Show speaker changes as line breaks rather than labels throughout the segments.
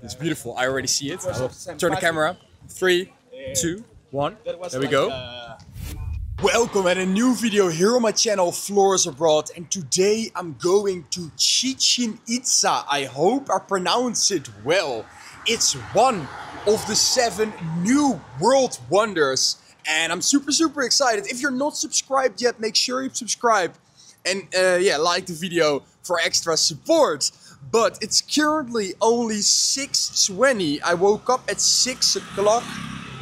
It's beautiful. I already see it. I'll turn the camera. 3, 2, 1. There we go. Welcome at a new video here on my channel Floris Abroad, and today I'm going to Chichén Itzá. I hope I pronounce it well. It's one of the 7 new world wonders and I'm super excited. If you're not subscribed yet, make sure you subscribe and like the video for extra support. But it's currently only 6:20. I woke up at 6 o'clock.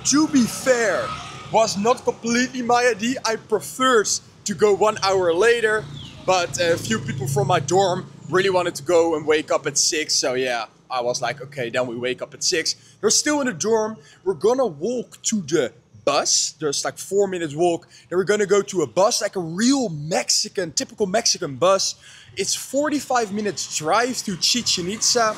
To be fair, was not completely my idea. I preferred to go 1 hour later, but a few people from my dorm really wanted to go and wake up at 6. So yeah, I was like, okay, then we wake up at 6. They're still in the dorm. We're gonna walk to the bus. There's like 4 minutes walk. Then we're gonna go to a bus, like a real Mexican, typical Mexican bus. It's 45 minutes drive to Chichén Itzá,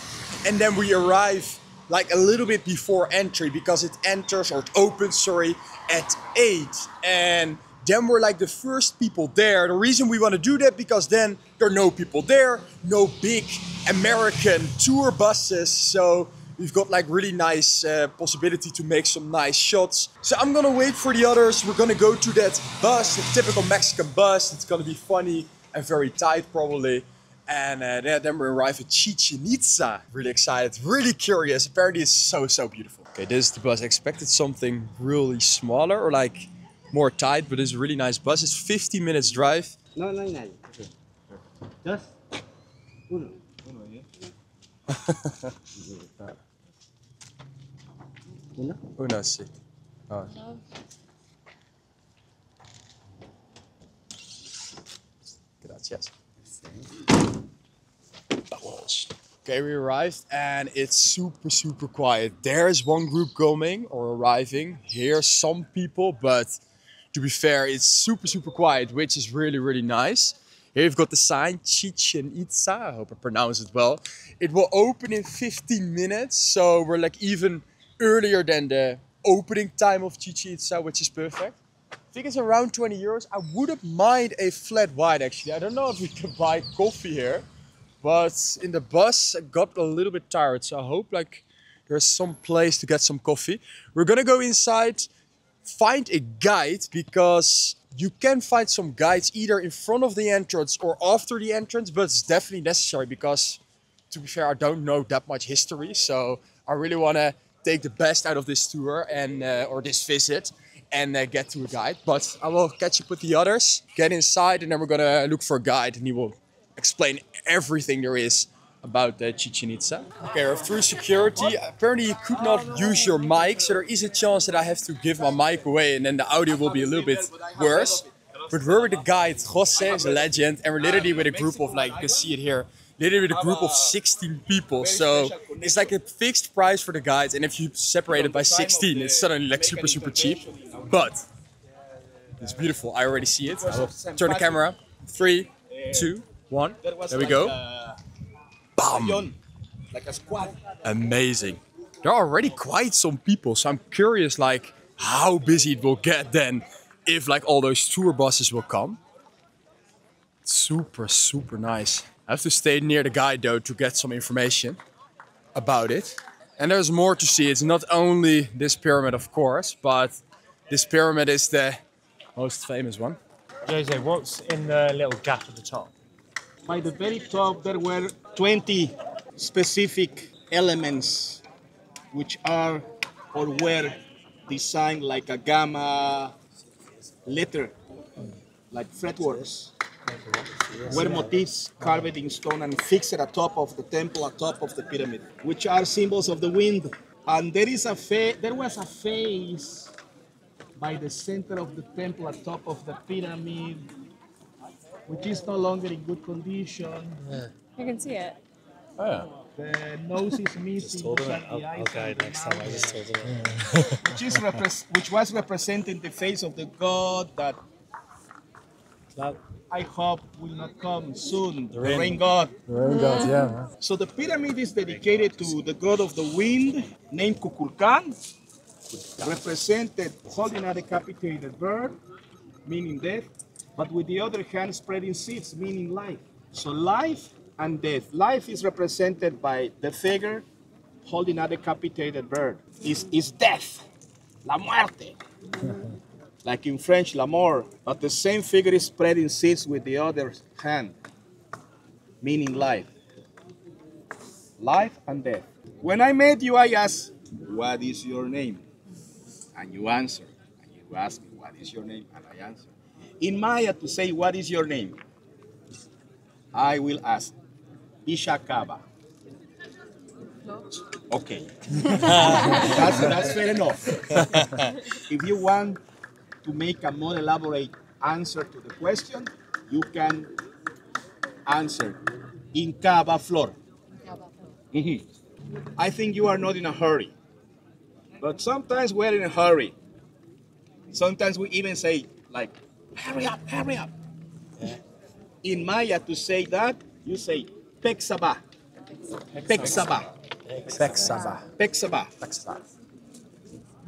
and then we arrive like a little bit before entry because it enters, or it opens, sorry, at 8. And then we're like the first people there. The reason we want to do that, because then there are no people there, no big American tour buses. So we've got like really nice possibility to make some nice shots. So I'm gonna wait for the others. We're gonna go to that bus, the typical Mexican bus. It's gonna be funny and very tight probably. And then we arrive at Chichén Itzá. Really excited, really curious. Apparently it's so beautiful. Okay, this is the bus. I expected something really smaller or like more tight, but it's a really nice bus. It's 50 minutes drive.
No. Okay. Just uno.
Uno, sí. Oh. Gracias. Okay, we arrived and it's super quiet. There's one group coming or arriving. Here's some people, but to be fair, it's super quiet, which is really nice. Here you've got the sign Chichén Itzá. I hope I pronounce it well. It will open in 15 minutes, so we're like even earlier than the opening time of Chichén Itzá, which is perfect. I think it's around 20 euros. I wouldn't mind a flat white actually. I don't know if we can buy coffee here. But in the bus, I got a little bit tired, so I hope like there's some place to get some coffee. We're gonna go inside, find a guide, because you can find some guides either in front of the entrance or after the entrance, but it's definitely necessary because, to be fair, I don't know that much history. So I really wanna take the best out of this tour and or this visit and get to a guide. But I will catch up with the others, get inside, and then we're gonna look for a guide and he will explain everything there is about the Chichén Itzá. Okay, we're through security. Apparently you could not use your mic, so there is a chance that I have to give my mic away and then the audio will be a little bit worse. But we're with the guide, Jose is a legend, and we're literally with a group of, like you can see it here, literally with a group of 16 people. So it's like a fixed price for the guides, and if you separate it by 16, it's suddenly like super cheap. But it's beautiful, I already see it. I'll turn the camera. 3, 2, 1. There we go. Bam!
Like a squad.
Amazing. There are already quite some people, so I'm curious like how busy it will get then if like all those tour buses will come. Super nice. I have to stay near the guide though to get some information about it. And there's more to see. It's not only this pyramid, of course, but this pyramid is the most famous one.
Jose, what's in the little gap at the top?
By the very top, there were 20 specific elements which are or were designed like a gamma letter, like fretworks. Were motifs carved in stone and fixed atop of the temple, atop of the pyramid, which are symbols of the wind. And there was a face by the center of the temple, atop of the pyramid, which is no longer in good condition.
Yeah. You can see it.
Oh yeah.
The nose is missing.
I'll guide next time. I just told him
which was representing the face of the god that I hope will not come soon. The rain god.
The rain god, yeah.
So the pyramid is dedicated to the god of the wind, named Kukulkan, represented holding a decapitated bird, meaning death, but with the other hand spreading seeds, meaning life. So life and death. Life is represented by the figure holding a decapitated bird is death, la muerte. Like in French, la mort. But the same figure is spreading seeds with the other hand, meaning life. Life and death. When I met you, I asked, what is your name? And you answer. And you ask me, what is your name? And I answer. In Maya, to say, what is your name? I will ask, Ishakaba. Okay. That's fair enough. If you want to make a more elaborate answer to the question, you can answer, Incaba Flor. Mm-hmm. I think you are not in a hurry. But sometimes we're in a hurry. Sometimes we even say, like, hurry up, hurry up. Yeah. In Maya, to say that, you say, Pexaba. Pexaba.
Pexaba.
Pexaba.
Pexaba.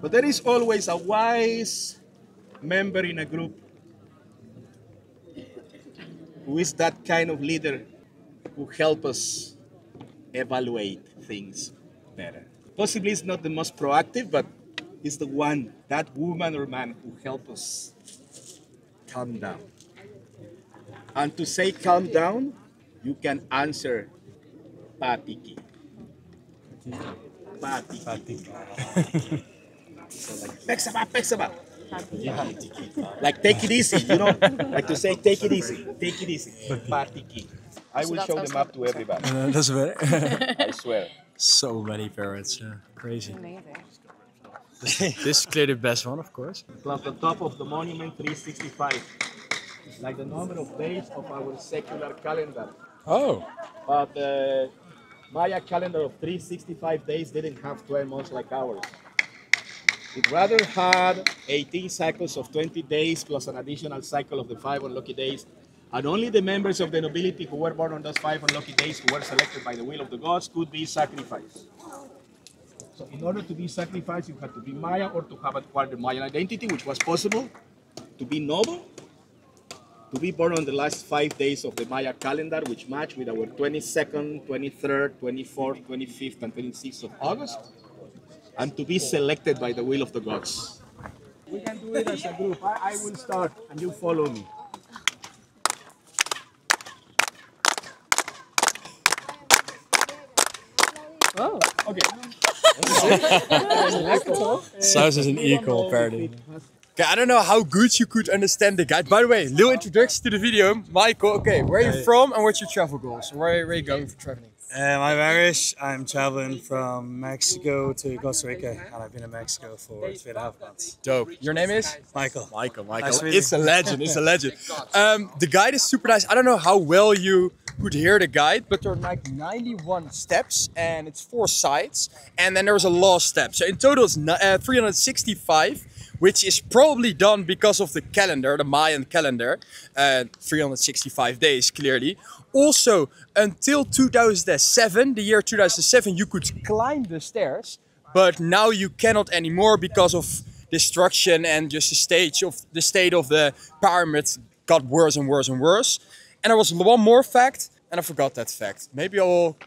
But there is always a wise member in a group who is that kind of leader who helps us evaluate things better. Possibly it's not the most proactive, but it's the one, that woman or man who helps us calm down. And to say calm down, you can answer patiki. Patiki. So like, pexaba, pexaba. Like take it easy, you know? Like to say take it easy, take it easy. Patiki. I will show them up to everybody.
That's better.
I swear.
So many parrots, yeah. Crazy.
Amazing.
This is clearly the best one, of course.
Plus the top of the monument, 365. Like the number of days of our secular calendar.
Oh.
But the Maya calendar of 365 days didn't have 12 months like ours. It rather had 18 cycles of 20 days plus an additional cycle of the 5 unlucky days. And only the members of the nobility who were born on those 5 unlucky days who were selected by the will of the gods could be sacrificed. So in order to be sacrificed, you had to be Maya or to have acquired the Mayan identity, which was possible, to be noble, to be born on the last 5 days of the Maya calendar, which match with our 22nd, 23rd, 24th, 25th, and 26th of August, and to be selected by the will of the gods. We can do it as a group. I will start, and you follow me.
Oh.
Okay.
Sounds as an equal, apparently. Okay, I don't know how good you could understand the guide. By the way, little introduction to the video. Michael, okay, where are you from and what's your travel goals? Where are you going for traveling?
I'm Irish. I'm traveling from Mexico to Costa Rica, and I've been in Mexico for 3.5 months.
Dope. Your name is?
Michael.
Michael.
Nice
It's a legend. It's a legend. The guide is super nice. I don't know how well you could hear the guide, but there are like 91 steps, and it's 4 sides, and then there's a last step. So in total, it's 365. Which is probably done because of the calendar, the Mayan calendar, 365 days, clearly. Also, until 2007, the year 2007, you could climb the stairs, but now you cannot anymore because of destruction and just the state of the pyramids got worse and worse and worse. And there was one more fact, and I forgot that fact. Maybe I'll...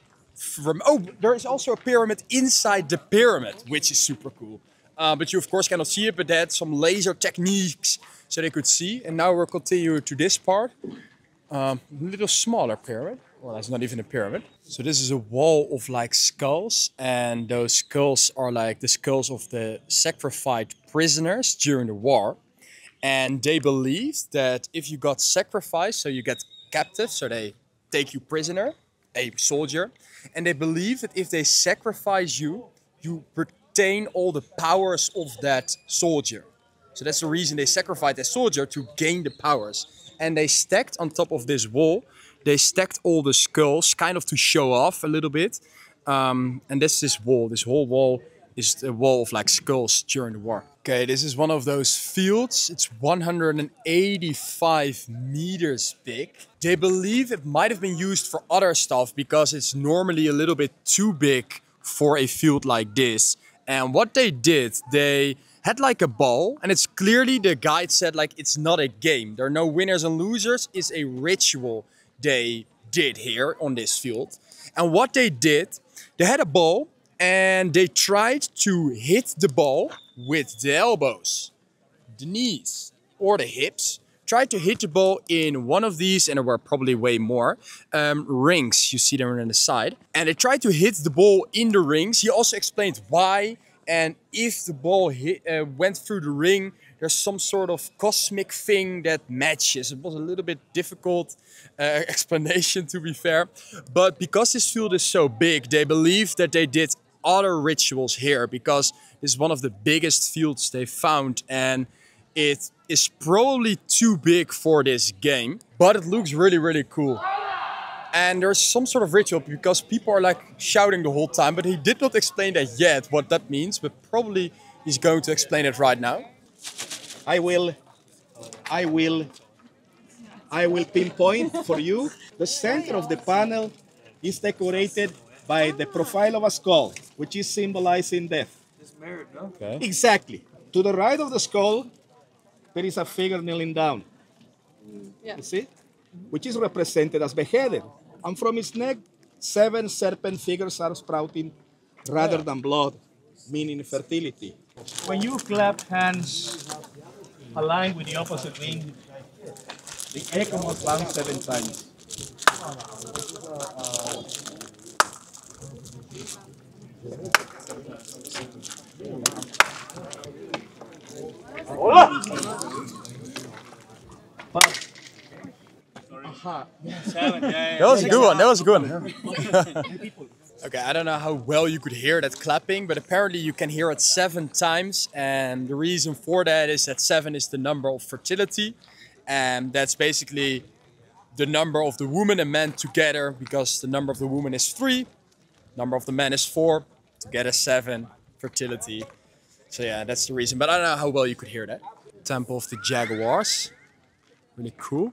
Oh, there is also a pyramid inside the pyramid, which is super cool. But you of course cannot see it, but they had some laser techniques so they could see. And now we'll continue to this part. A little smaller pyramid. Well, that's not even a pyramid. So this is a wall of like skulls. And those skulls are like the skulls of the sacrificed prisoners during the war. And they believed that if you got sacrificed, so you get captive, so they take you prisoner, a soldier. And they believe that if they sacrifice you, you retain all the powers of that soldier. So that's the reason they sacrificed that soldier, to gain the powers. And they stacked on top of this wall, they stacked all the skulls kind of to show off a little bit. And this wall, this whole wall is the wall of like skulls during the war. Okay, this is one of those fields. It's 185 meters big. They believe it might have been used for other stuff because it's normally a little bit too big for a field like this. And what they did, they had like a ball, and it's clearly, the guide said, like, it's not a game. There are no winners and losers. It's a ritual they did here on this field. And what they did, they had a ball, And they tried to hit the ball with the elbows, the knees, or the hips. Tried to hit the ball in one of these, and there were probably way more, rings. You see them on the side. And they tried to hit the ball in the rings. He also explained why. And if the ball went through the ring, there's some sort of cosmic thing that matches. It was a little bit difficult explanation, to be fair. But because this field is so big, they believe that they did other rituals here, because it's one of the biggest fields they found, and it is probably too big for this game, but it looks really, really cool. And there's some sort of ritual because people are like shouting the whole time, but he did not explain that yet, what that means, but probably he's going to explain it right now.
I will pinpoint for you. The center of the panel is decorated by the profile of a skull, which is symbolizing death.
It's married, no?
Okay.
Exactly. To the right of the skull, there is a figure kneeling down.
Yeah.
You see? Which is represented as beheaded. And from its neck, 7 serpent figures are sprouting rather than blood, meaning fertility. When you clap hands aligned with the opposite ring, the echo must bounce 7 times.
That was a good one. That was a good one. Okay, I don't know how well you could hear that clapping, but apparently you can hear it 7 times. And the reason for that is that 7 is the number of fertility. And that's basically the number of the woman and man together, because the number of the woman is 3, number of the man is 4, together 7, fertility. So yeah, that's the reason. But I don't know how well you could hear that. Temple of the Jaguars. Really cool.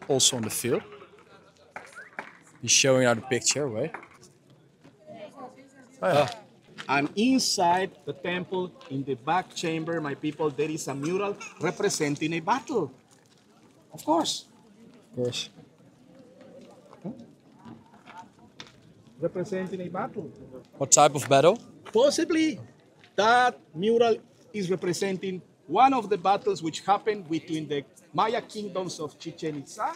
Also on the field. He's showing out a picture, wait. Oh, yeah.
And inside the temple, in the back chamber, my people, there is a mural representing a battle. Of course.
Of course.
Representing a battle.
What type of battle?
Possibly that mural is representing one of the battles which happened between the Maya kingdoms of Chichén Itzá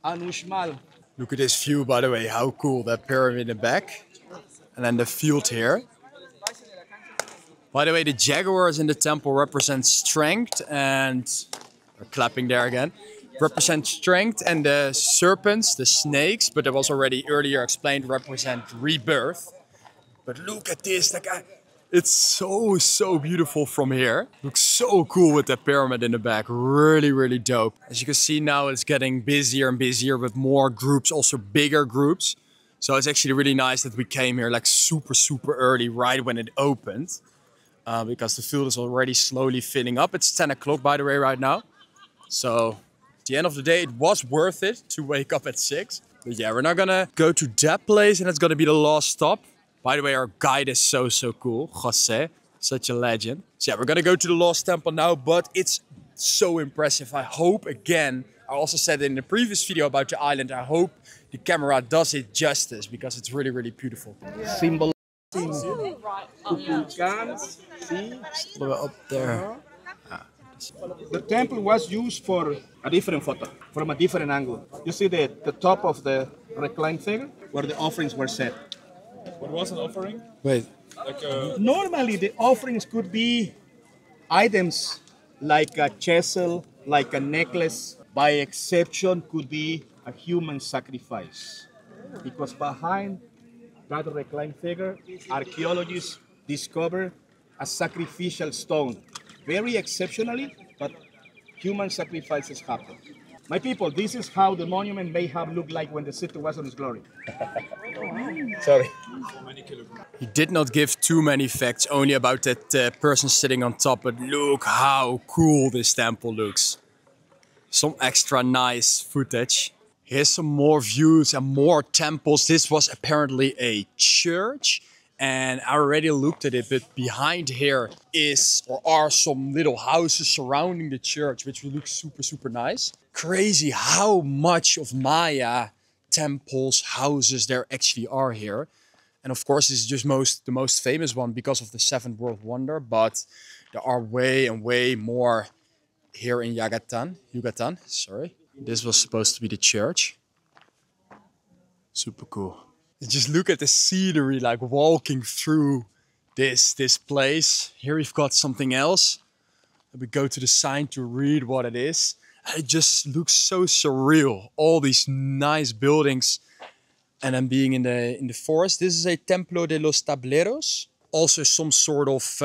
and Uxmal.
Look at this view, by the way, how cool, that pyramid in the back. And then the field here. By the way, the jaguars in the temple represent strength, and we're clapping there again. Represent strength, and the serpents, the snakes, but that was already earlier explained, represent rebirth. But look at this, like it's so beautiful from here. Looks so cool with that pyramid in the back. Really, really dope. As you can see now, it's getting busier and busier with more groups, also bigger groups. So it's actually really nice that we came here like super early, right when it opened. Because the field is already slowly filling up. It's 10 o'clock, by the way, right now. So at the end of the day, it was worth it to wake up at 6. But yeah, we're now gonna go to that place, and it's gonna be the last stop. By the way, our guide is so cool. Jose, such a legend. So yeah, we're gonna go to the Lost Temple now, but it's so impressive. I hope, again, I also said in the previous video about the island, I hope the camera does it justice, because it's really beautiful.
Symbol.
Oh,
Guns, see?
Up there.
The temple was used for a different photo, from a different angle. You see the top of the reclined figure, where the offerings were set.
What was an offering?
Wait.
Like a...
Normally, the offerings could be items like a chisel, like a necklace. By exception, could be a human sacrifice. Because behind that reclined figure, archaeologists discovered a sacrificial stone. Very exceptionally, but human sacrifices happen. My people, this is how the monument may have looked like when the city was on its glory. Sorry.
He did not give too many facts, only about that person sitting on top, but look how cool this temple looks. Some extra nice footage. Here's some more views and more temples. This was apparently a church, and I already looked at it, but behind here are some little houses surrounding the church, which looks super nice. Crazy how much of Maya temples, houses there actually are here. And of course, this is just the most famous one because of the seventh world wonder. But there are way and way more here in Yucatan. Sorry. This was supposed to be the church. Super cool. Just look at the scenery, like walking through this place. Here we've got something else. We go to the sign to read what it is. It just looks so surreal. All these nice buildings, and then being in the forest. This is a Templo de los Tableros. Also some sort of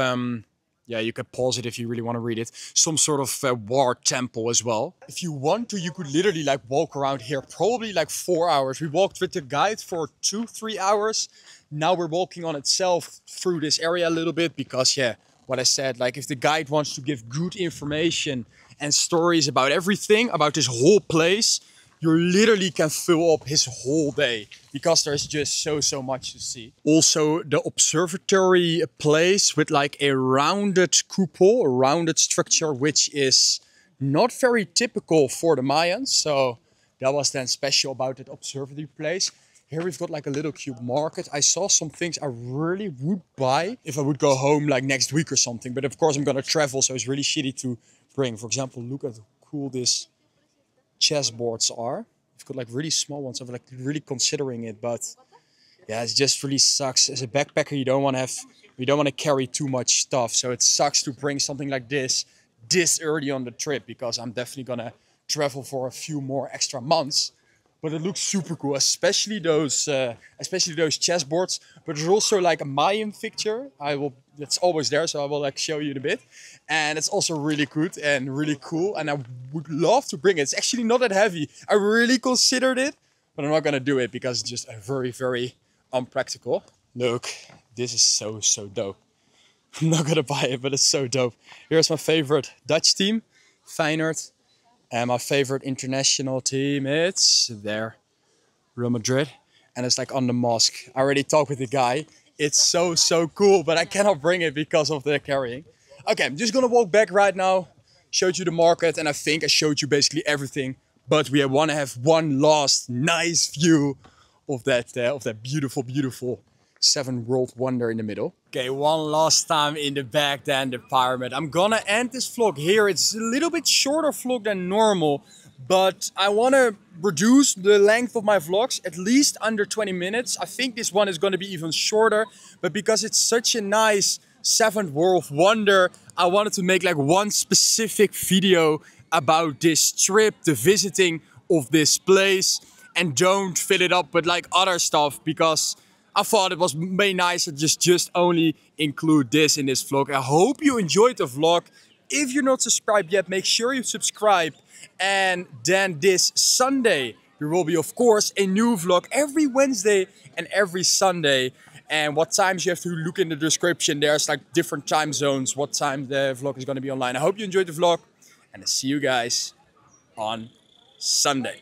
yeah, you can pause it if you really want to read it. Some sort of war temple as well. If you want to, you could literally like walk around here, probably like 4 hours. We walked with the guide for 2-3 hours. Now we're walking on itself through this area a little bit because, yeah, what I said, like if the guide wants to give good information and stories about everything, about this whole place, you literally can fill up his whole day because there's just so much to see. Also, the observatory place with like a rounded cupola, a rounded structure, which is not very typical for the Mayans. So that was then special about that observatory place. Here we've got like a little cube market. I saw some things I really would buy if I would go home like next week or something. But of course I'm gonna travel, so it's really shitty to bring. For example, look at how cool this chessboards are. We've got like really small ones. I'm like really considering it, but yeah, it just really sucks. As a backpacker, you don't want to carry too much stuff. So it sucks to bring something like this early on the trip because I'm definitely gonna travel for a few more extra months. But it looks super cool, especially those chessboards. But there's also like a Mayan picture. It's always there, so I will like show you in a bit. And it's also really good and really cool. And I would love to bring it. It's actually not that heavy. I really considered it, but I'm not gonna do it because it's just very unpractical. Look, this is so dope. I'm not gonna buy it, but it's so dope. Here's my favorite Dutch team, Feyenoord. And my favorite international team, it's there, Real Madrid. And it's like on the mosque. I already talked with the guy. It's so cool, but I cannot bring it because of the carrying. Okay, I'm just gonna walk back right now. Showed you the market, and I think I showed you basically everything. But we want to have one last nice view of that beautiful seven world wonder in the middle. Okay, one last time in the back, then the pyramid. I'm gonna end this vlog here. It's a little bit shorter vlog than normal, but I want to reduce the length of my vlogs at least under 20 minutes. I think this one is going to be even shorter, but because it's such a nice seventh world wonder, I wanted to make like one specific video about this trip, the visiting of this place, and don't fill it up with like other stuff because I thought it was way nicer to just only include this in this vlog. I hope you enjoyed the vlog. If you're not subscribed yet, make sure you subscribe. And then this Sunday, there will be, of course, a new vlog every Wednesday and every Sunday. And what times you have to look in the description. There's like different time zones, what time the vlog is going to be online. I hope you enjoyed the vlog, and I'll see you guys on Sunday.